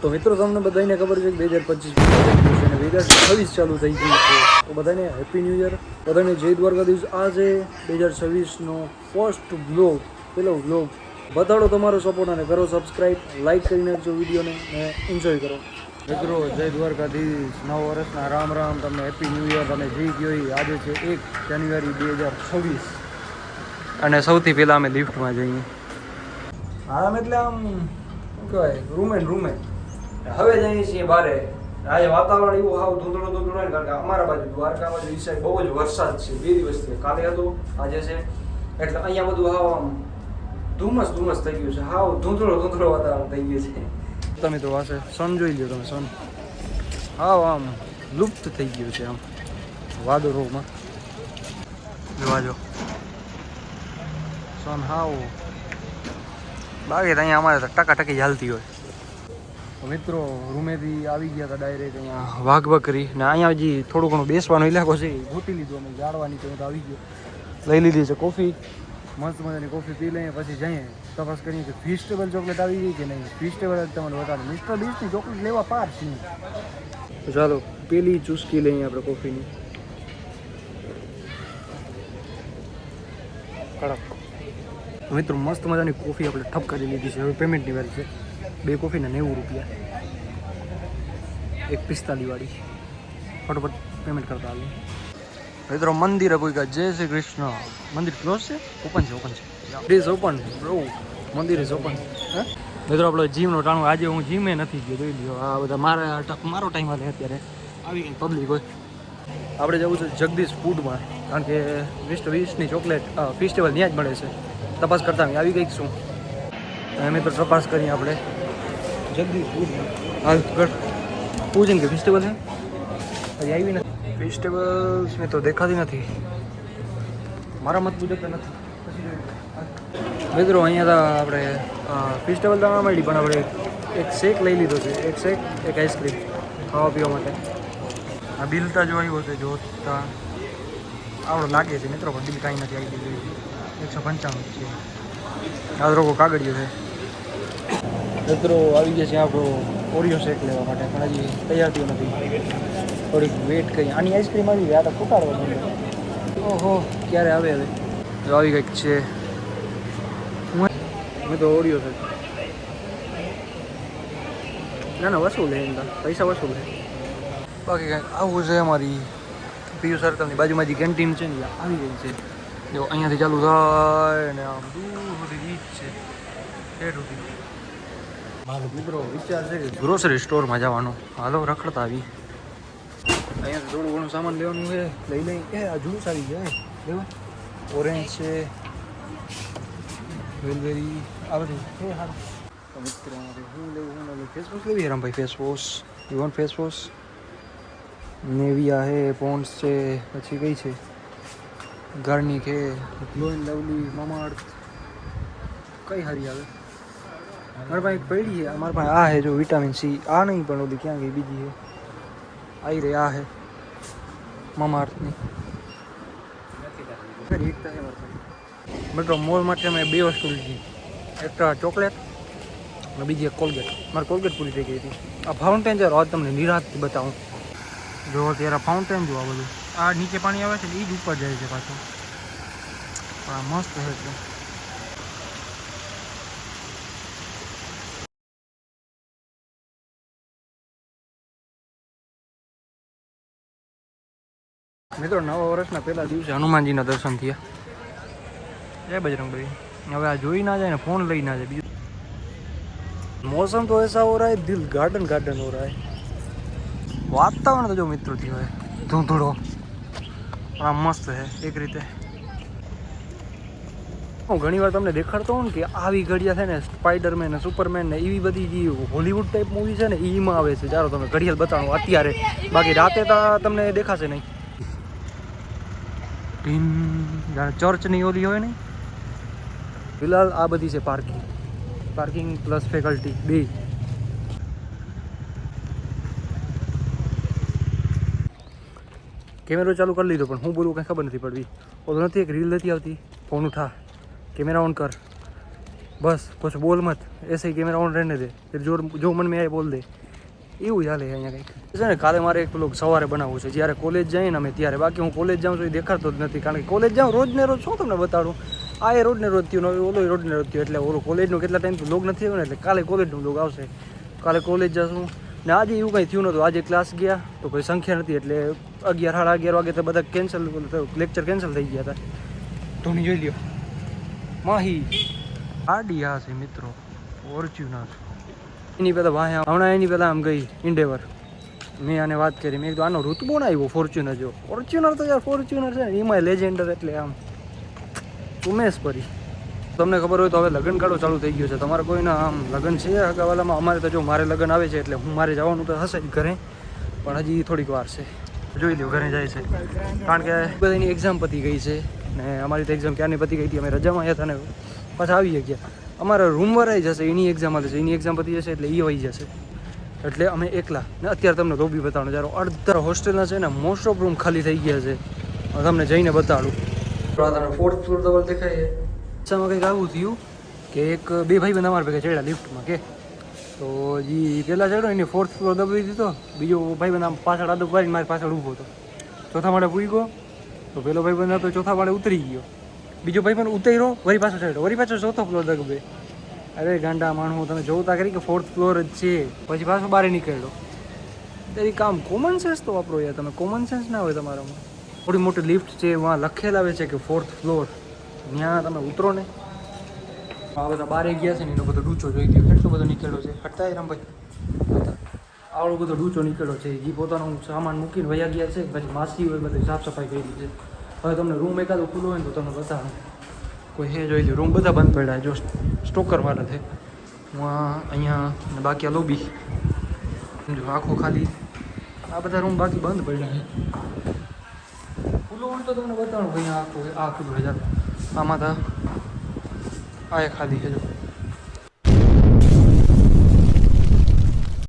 તો મિત્રો તમને બધાને ખબર છે કે 2025 અને 2026 ચાલુ થઈ ગયું છે. તો બધાને હેપી ન્યૂ યર, બધાને જય દ્વારકાધીશ. આ છે 2026નો ફર્સ્ટ વ્લોગ, પેલો વ્લોગ. બતાડો તમારો સપોર્ટ અને કરો સબસ્ક્રાઈબ, લાઇક કરી નાખજો વિડીયોને અને એન્જોય કરો. મિત્રો જય દ્વારકાધીશ, નવ વર્ષના રામ રામ, તમને હેપી ન્યૂ યર. તમે જઈ ગયો આજે છે 1 જાન્યુઆરી 2026 અને સૌથી પહેલાં અમે લિફ્ટમાં જઈએ. આરામ એટલે આમ શું કહેવાય, રૂમે હવે જઈએ છીએ બારે. આજે વાતાવરણ એવું હાવ ધૂંધળું ને, કારણ કે અમારા બાજુ દ્વારકા બાજુ ઈ સાઈડ બહુ જ વરસાદ છે 2 દિવસથી. કાલે હતો, આજે છે, એટલે અહીંયા બધું હાવ આમ ધુમ્મસ થઈ ગયું છે. હાવ ધૂંધળો વાતાવરણ થઈ ગયું છે. તમે તો વાસે સન જોઈ લો, તમે સન હાવ આમ લુપ્ત થઈ ગયું છે આમ વાદળોમાં. જોવાજો સન હાવ બાકી અહીંયા અમારે તો ટકાટકી હાલતી હોય. મિત્રો રૂમેથી આવી ગયા હતા ડાયરેક્ટ અહીંયા વાઘ બકરી, ને અહીંયા હજી થોડું ઘણું બેસવાનો ઇલાકો છે, ગોતી લીધું અમે જાળવાની. તો આવી ગયો, લઈ લીધી છે કોફી, મસ્ત મજાની કોફી પી લઈએ, પછી જઈએ તપાસ કરીએ કે ફેસ્ટિવલ ચોકલેટ આવી ગઈ કે નહીં. ફેસ્ટિવલ તમને બતાવો, મિસ્ટર બીસ્ટની ચોકલેટ લેવા પાર છે. તો ચાલો પેલી ચૂસકી લઈએ આપણે કોફીની. કડક મિત્રો મસ્ત મજાની કોફી આપણે ઠપ કરી લીધી છે. હવે પેમેન્ટની વારી છે. 2 કોફીના 90 રૂપિયા, 1 45 વાળી. ફટોફટ પેમેન્ટ કરતા આવી. મિત્રો મંદિરે કોઈ ગયા, જય શ્રી કૃષ્ણ. મંદિર ક્લોઝ છે? ઓપન છે. ઇટ ઇઝ ઓપન બ્રો, મંદિર ઇઝ ઓપન. મિત્રો આપણો જીમનો ટાણું, આજે હું જીમે નથી ગયો. જોઈ લ્યો આ બધા મારો ટાઈમ હાલે. અત્યારે આવી ગઈ પબ્લિક હોય. આપણે જવું છે જગદીશ ફૂડમાં, કારણ કે 2020ની ચોકલેટ ફેસ્ટિવલ ત્યાં જ મળે છે. તપાસ કરતા આવી ગઈ શું મિત્રો, તપાસ કરીએ આપણે જલ્દી ફૂડમાં. હાલ પૂછે કે ફેસ્ટિવલ છે, હજી આવી નથી. ફેસ્ટિવલ્સ મેં તો દેખાતી નથી, મારા મત મુજબ તો નથી. મિત્રો અહીંયા તો આપણે ફેસ્ટિવલ તો ના મળી, પણ આપણે એક શેક લઈ લીધો છે. એક શેક, એક આઈસ્ક્રીમ ખાવા પીવા માટે. આ બિલતા જો આવ્યો છે, જોતા આવડો લાગે છે મિત્રો, પણ બિલ કાંઈ નથી આવી ગયું. 195 છે. આ લોકો કાગળિયો છે. મિત્રો આવી ગયા છે આપણો ઓરિયો શેક લેવા માટે, પણ હજી તૈયાર થયો નથી. થોડીક વેઇટ કરી. આની આઈસ્ક્રીમ આવી ગઈ, આ તો ફૂટાડવા માંડે. ઓહો ક્યારે આવે હવે. જો આવી કંઈક છે. મેં તો ઓરિયો છે. ના વસૂલ લે, એમ પૈસા વસૂલ લે. બાકી કંઈક આવું છે. અમારી પીયુ સર્કલની બાજુમાં જે કેન્ટીન છે ને, આવી ગઈ છે. જો અહીંયાથી ચાલુ થાય ને આમ દૂર સુધી રીચ છે, ઠેઠ સુધી. મારો મિત્રો વિચાર છે કે ગ્રોસરી સ્ટોરમાં જવાનો. હાલો રખડતા આવી. અહીંયા થોડું ઘણું સામાન લેવાનું છે, લઈ લઈ. આ જ્યુસ આવી ગયા લેવા. ઓરેન્જ છે, વેલવેરી, આ બધું છે. હાલ તો મિત્રો શું લેવું? ફેસવોશ લેવી રામભાઈ? ફેસવોશ ઇવન ફેસવોશ નેવિયા છે, પોન્ડ્સ છે, પછી કઈ છે ગાર્નિક છે, ગ્લો એન્ડ લવલી, મામાઅર્થ. કઈ સારી આવે? મારા પાસે પડી છે. અમારા પાસે આ છે જો વિટામિન સી. આ નહીં પણ ઓલી ક્યાં ગઈ બીજી છે, આવી રહી. આ છે મામાઅર્થની. એકતા છે મારા પાસે. મિત્રો મોલ માટે મેં 2 વસ્તુ લીધી, એક ચોકલેટ અને બીજી એક કોલગેટ. મારી કોલગેટ પૂરી થઈ ગઈ હતી. આ ફાઉન્ટેન છે, આજ તમને નિરાંતથી બતાવું. જો અત્યારે ફાઉન્ટેન જો, આ બધું આ નીચે પાણી આવે છે ને, એ જ ઉપર જાય છે પાછું. પણ આ મસ્ત છે એટલે. મિત્રો નવા વર્ષના પહેલા દિવસે હનુમાનજીના દર્શન થયા. જય બજરંગબલી. હવે આ જોઈ ના જાય ને, ફોન લઈ ના જાય. બીજું મોસમ તો એસા હો રહા હૈ, દિલ ગાર્ડન હો રહા હૈ. વાતાવરણ તો જો મિત્રો થી હોય ધૂંધળો, પણ આ મસ્ત છે એક રીતે. હું ઘણી વાર તમને દેખાડતો હોઉં ને કે આવી ઘડિયાળ છે ને, સ્પાઈડરમેન ને સુપરમેન ને એવી બધી જે હોલીવુડ ટાઈપ મૂવી છે ને, એમાં આવે છે. ચાલો તમે ઘડિયાળ બતાવો અત્યારે, બાકી રાતે તો તમને દેખાશે નહીં. ચર્ચની ઓલી હોય નહીં. ફિલહાલ આ બધી છે પાર્કિંગ પ્લસ ફેકલ્ટી 2. કેમેરો ચાલુ કરી લીધો, પણ હું બોલું કંઈ ખબર નથી પડવી. ઓલો નથી, એક રીલ નથી આવતી, ફોન ઉઠા, કેમેરા ઓન કર. बस कुछ बोल मत, ऐसे ही कैमरा ऑन रहने दे, फिर जो मन में आए बोल दे, એવું ચાલે અહીંયા કંઈક છે ને. કાલે મારે એક પેલું સવારે બનાવવું છે, જ્યારે કોલેજ જઈએ ને અમે ત્યારે. બાકી હું કોલેજ જાઉં છું એ દેખાડતો જ નથી, કારણ કે કોલેજ જાઉં રોજ ને રોજ શું તમને બતાડું. આ એ રોજ ને રોજ થયું, ઓલો રોજ ને રોજ થયું, એટલે ઓલો કોલેજનું કેટલા ટાઈમથી વ્લોગ નથી આવ્યો ને, એટલે કાલે કોલેજનું વ્લોગ આવશે. કાલે કોલેજ જશું ને. આજે એવું કંઈ થયું નહોતું, આજે ક્લાસ ગયા તો કોઈ સંખ્યા નથી, એટલે 11 સાડા 11 વાગે તો બધા કેન્સલ, લેક્ચર કેન્સલ થઈ ગયા હતા. ધોની જોઈ લ્યો માહી ગાડી આ છે મિત્રો, ફોર્ચ્યુનર. એની પહેલાં વાહ હમણાં એની પહેલાં આમ ગઈ ઇન્ડેવર. મેં આને વાત કરી, મેં કીધું આનો ઋતબો ના આવ્યો ફોર્ચ્યુનર જો. ફોર્ચ્યુનર તો યાર ફોર્ચ્યુનર છે ને, એમાંય લેજેન્ડર, એટલે આમ ઉમેશ પરી. તમને ખબર હોય તો હવે લગ્ન ગાળો ચાલુ થઈ ગયો છે. તમારે કોઈના આમ લગ્ન છે હગાવાલામાં? અમારે તો જો મારે લગ્ન આવે છે, એટલે મારે જવાનું તો હશે જ ઘરે, પણ હજી થોડીક વાર છે. જોઈ લ્યો ઘરે જાય છે, કારણ કે બધાની એક્ઝામ પતી ગઈ છે ને. અમારી તો એક્ઝામ ક્યારની પતી ગઈ હતી, અમે રજામાં આવ્યા હતા ને પાછા આવી ગયા. અમારા રૂમ વરાઈ જશે, એની એક્ઝામ હતી, એની એક્ઝામ પતી જશે એટલે એ વહી જશે, એટલે અમે એકલા. ને અત્યારે તમને લોબી બતાડું, જ્યારે અડધા હોસ્ટેલના છે ને મોસ્ટ ઓફ રૂમ ખાલી થઈ ગયા છે. તમને જઈને બતાડું. તમને 4th ફ્લોર તો દેખાય છે. રિક્ષામાં કંઈક આવું થયું કે એક બે ભાઈ બંધ અમારા ભેગા ચડ્યા લિફ્ટમાં, કે તો જે પહેલાં ચડ્યો એની 4th ફ્લોર દબાવી દીધો. બીજો ભાઈ બંધ આમ પાછળ આદો પાડીને મારી પાછળ ઊભો હતો. ચોથા માળે પૂરી ગયો તો પેલો ભાઈ બંધ હતો ચોથા માળે ઉતરી ગયો. બીજો ભાઈ પણ ઉતર્યો, વળી પાછો ચડ્યો, વળી પાછો ચોથો ફ્લોર દબે. અરે ગાંડા માણસો, તમે જોતા કરી કે 4th ફ્લોર જ છે, પછી પાછો બહાર નીકળ્યો. તેરી કામ કોમન સેન્સ તો વાપરો યાર તમે. કોમન સેન્સ ના હોય તમારામાં. થોડી મોટી લિફ્ટ છે, વાં લખેલ આવે છે કે 4th ફ્લોર, ત્યાં તમે ઉતરો ને. આ બધા બારે ગયા છે ને એનો બધો ડૂચો જોઈ ગયો, કેટલો બધો નીકળ્યો છે. હટતા રામભાઈ, આવડો બધો ડૂચો નીકળ્યો છે. જે પોતાનું સામાન મૂકીને વયા ગયા છે, પછી માસી હોય બધી સાફ સફાઈ કરી છે. હવે તમને રૂમ એકાદો ખુલ્લો હોય ને તો તમને બતાવો. કોઈ હે જોઈ લો, રૂમ બધા બંધ પડ્યા જો સ્ટોકર વાળા છે. હું અહીંયા બાકી આ લોબી જો આખો ખાલી, આ બધા રૂમ બાકી બંધ પડ્યા છે. ખુલ્લો હોય તો તમને બતાવું ભાઈ, આખું આ ખુલ્લું છે. આમાં તો આ ખાલી છે જો.